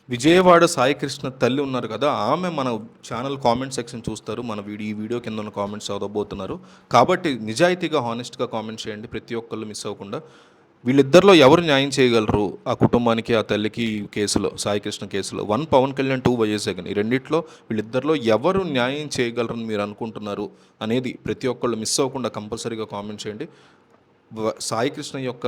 విజయవాడ సాయికృష్ణ తల్లి ఉన్నారు కదా! ఆమె మన ఛానల్ కామెంట్ సెక్షన్ చూస్తారు. ఈ వీడియో కింద ఉన్న కామెంట్స్ చదవబోతున్నారు. కాబట్టి నిజాయితీగా, హానెస్ట్‌గా కామెంట్ చేయండి. ప్రతి ఒక్కళ్ళు మిస్ అవ్వకుండా. వీళ్ళిద్దరిలో ఎవరు న్యాయం చేయగలరు? ఆ కుటుంబానికి, ఆ తల్లికి ఈ కేసులో, సాయికృష్ణ కేసులో. 1 పవన్ కళ్యాణ్, 2 వైఎస్ జగన్. ఈ రెండిట్లో వీళ్ళిద్దరిలో ఎవరు న్యాయం చేయగలరని మీరు అనుకుంటున్నారు అనేది ప్రతి ఒక్కళ్ళు మిస్ అవ్వకుండా కంపల్సరీగా కామెంట్ చేయండి. సాయికృష్ణ యొక్క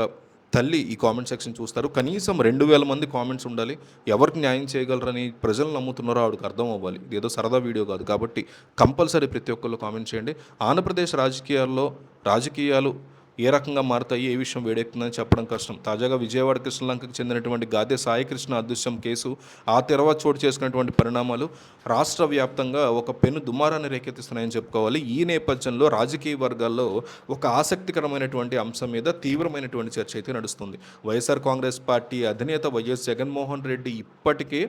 తల్లి ఈ కామెంట్ సెక్షన్ చూస్తారు. కనీసం 2000 మంది కామెంట్స్ ఉండాలి. ఎవరికి న్యాయం చేయగలరని ప్రజలు నమ్ముతున్నారో ఆవిడకి అర్థం అవ్వాలి. ఇదేదో సరదా వీడియో కాదు. కాబట్టి కంపల్సరీ ప్రతి ఒక్కళ్ళు కామెంట్ చేయండి. ఆంధ్రప్రదేశ్ రాజకీయాలు ఏ రకంగా మారుతాయి, ఏ విషయం వేడెక్కుతుందని చెప్పడం కష్టం. తాజాగా విజయవాడ కృష్ణలంకకు చెందినటువంటి గాదె సాయికృష్ణ అదృశ్యం కేసు ఆ తర్వాత చోటు చేసుకున్నటువంటి పరిణామాలు రాష్ట్ర వ్యాప్తంగా ఒక పెను దుమారాన్ని రేకెత్తిస్తున్నాయని చెప్పుకోవాలి. ఈ నేపథ్యంలో రాజకీయ వర్గాల్లో ఒక ఆసక్తికరమైనటువంటి అంశం మీద తీవ్రమైనటువంటి చర్చ అయితే నడుస్తుంది. వైఎస్ఆర్ కాంగ్రెస్ పార్టీ అధినేత వైఎస్ జగన్మోహన్ రెడ్డి ఇప్పటికే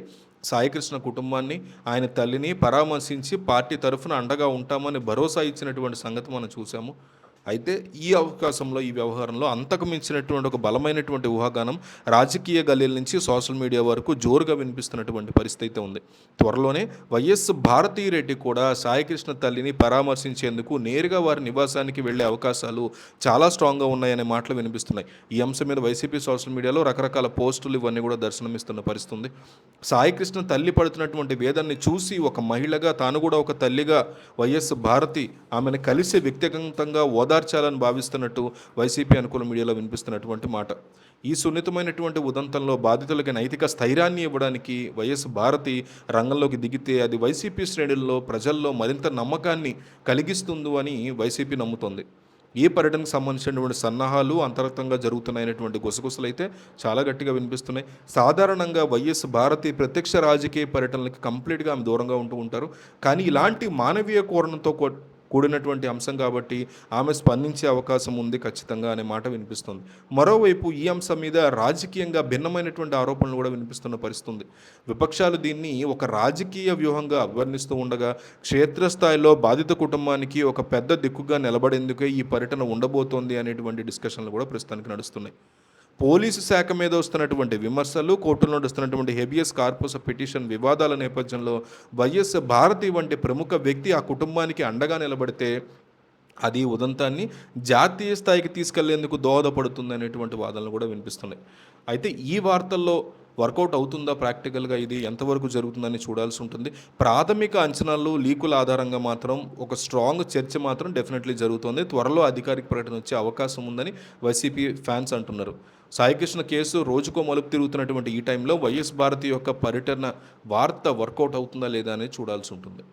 సాయికృష్ణ కుటుంబాన్ని, ఆయన తల్లిని పరామర్శించి పార్టీ తరఫున అండగా ఉంటామని భరోసా ఇచ్చినటువంటి సంగతి మనం చూసాము. అయితే ఈ అవకాశంలో, ఈ వ్యవహారంలో అంతకు మించినటువంటి ఒక బలమైనటువంటి ఊహాగానం రాజకీయ గల్లీల నుంచి సోషల్ మీడియా వరకు జోరుగా వినిపిస్తున్నటువంటి పరిస్థితి అయితే ఉంది. త్వరలోనే వైఎస్ భారతీరెడ్డి కూడా సాయికృష్ణ తల్లిని పరామర్శించేందుకు నేరుగా వారి నివాసానికి వెళ్లే అవకాశాలు చాలా స్ట్రాంగ్గా ఉన్నాయనే మాటలు వినిపిస్తున్నాయి. ఈ అంశం మీద వైసీపీ సోషల్ మీడియాలో రకరకాల పోస్టులు ఇవన్నీ కూడా దర్శనమిస్తున్న పరిస్థితి ఉంది. సాయికృష్ణ తల్లి పడుతున్నటువంటి వేదనని చూసి ఒక మహిళగా, తాను కూడా ఒక తల్లిగా వైఎస్ భారతి ఆమెను కలిసి వ్యక్తిగతంగా ఓదార్చాలని భావిస్తున్నట్టు వైసీపీ అనుకూల మీడియాలో వినిపిస్తున్నటువంటి మాట. ఈ సున్నితమైనటువంటి ఉదంతంలో బాధితులకి నైతిక స్థైర్యాన్ని ఇవ్వడానికి వైఎస్ భారతి రంగంలోకి దిగితే అది వైసీపీ శ్రేణుల్లో, ప్రజల్లో మరింత నమ్మకాన్ని కలిగిస్తుంది అని వైసీపీ నమ్ముతోంది. ఈ పర్యటనకు సంబంధించినటువంటి సన్నాహాలు అంతర్గతంగా జరుగుతున్నాయనేటువంటి గుసగుసలు అయితే చాలా గట్టిగా వినిపిస్తున్నాయి. సాధారణంగా వైఎస్ భారతి ప్రత్యక్ష రాజకీయ పర్యటనలకు కంప్లీట్గా ఆమె దూరంగా ఉంటూ ఉంటారు. కానీ ఇలాంటి మానవీయ కోణంతో కూడినటువంటి అంశం కాబట్టి ఆమె స్పందించే అవకాశం ఉంది ఖచ్చితంగా అనే మాట వినిపిస్తుంది. మరోవైపు ఈ అంశం మీద రాజకీయంగా భిన్నమైనటువంటి ఆరోపణలు కూడా వినిపిస్తున్న పరిస్థితుంది. విపక్షాలు దీన్ని ఒక రాజకీయ వ్యూహంగా అభివర్ణిస్తూ ఉండగా, క్షేత్రస్థాయిలో బాధిత కుటుంబానికి ఒక పెద్ద దిక్కుగా నిలబడేందుకే ఈ పర్యటన ఉండబోతోంది అనేటువంటి డిస్కషన్లు కూడా ప్రస్తుతానికి నడుస్తున్నాయి. పోలీసు శాఖ మీద వస్తున్నటువంటి విమర్శలు, కోర్టులో నడుస్తున్నటువంటి హెబియస్ కార్పస్ పిటిషన్ వివాదాల నేపథ్యంలో వైఎస్ భారతి వంటి ప్రముఖ వ్యక్తి ఆ కుటుంబానికి అండగా నిలబడితే అది ఉదంతాన్ని జాతీయ స్థాయికి తీసుకెళ్లేందుకు దోహదపడుతుంది అనేటువంటి వాదనలు కూడా వినిపిస్తున్నాయి. అయితే ఈ వార్తల్లో వర్కౌట్ అవుతుందా ప్రాక్టికల్గా, ఇది ఎంతవరకు జరుగుతుందని చూడాల్సి ఉంటుంది. ప్రాథమిక అంచనాలు, లీకుల ఆధారంగా మాత్రం ఒక స్ట్రాంగ్ చర్చ మాత్రం డెఫినెట్లీ జరుగుతుంది. త్వరలో అధికారిక ప్రకటన వచ్చే అవకాశం ఉందని వైసీపీ ఫ్యాన్స్ అంటున్నారు. సాయికృష్ణ కేసు రోజుకో మలుపు తిరుగుతున్నటువంటి ఈ టైంలో వైఎస్ భారతి యొక్క పర్యటన వార్త వర్కౌట్ అవుతుందా లేదా అనేది చూడాల్సి ఉంటుంది.